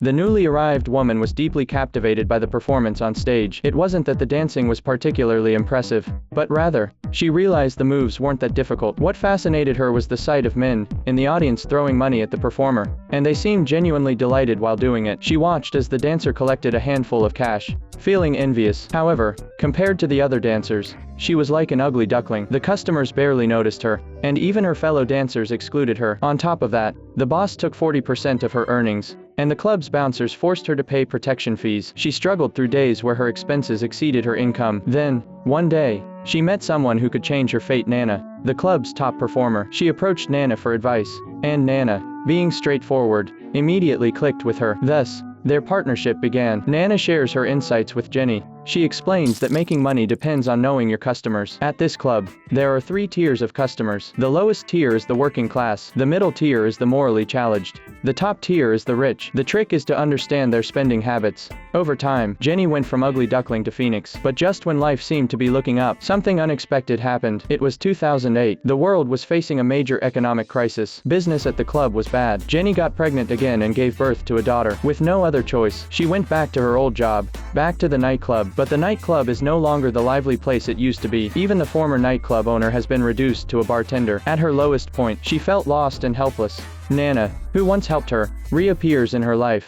The newly arrived woman was deeply captivated by the performance on stage. It wasn't that the dancing was particularly impressive, but rather, she realized the moves weren't that difficult. What fascinated her was the sight of men in the audience throwing money at the performer, and they seemed genuinely delighted while doing it. She watched as the dancer collected a handful of cash, feeling envious. However, compared to the other dancers, she was like an ugly duckling. The customers barely noticed her, and even her fellow dancers excluded her. On top of that, the boss took 40% of her earnings, and the club's bouncers forced her to pay protection fees. She struggled through days where her expenses exceeded her income. Then, one day, she met someone who could change her fate. Nana, the club's top performer. She approached Nana for advice, and Nana, being straightforward, immediately clicked with her. Thus, their partnership began. Nana shares her insights with Jenny. She explains that making money depends on knowing your customers. At this club, there are 3 tiers of customers. The lowest tier is the working class. The middle tier is the morally challenged. The top tier is the rich. The trick is to understand their spending habits. Over time, Jenny went from ugly duckling to phoenix. But just when life seemed to be looking up, something unexpected happened. It was 2008. The world was facing a major economic crisis. Business at the club was bad. Jenny got pregnant again and gave birth to a daughter. With no other choice, she went back to her old job, back to the nightclub. But the nightclub is no longer the lively place it used to be. Even the former nightclub owner has been reduced to a bartender. At her lowest point, she felt lost and helpless. Nana, who once helped her, reappears in her life.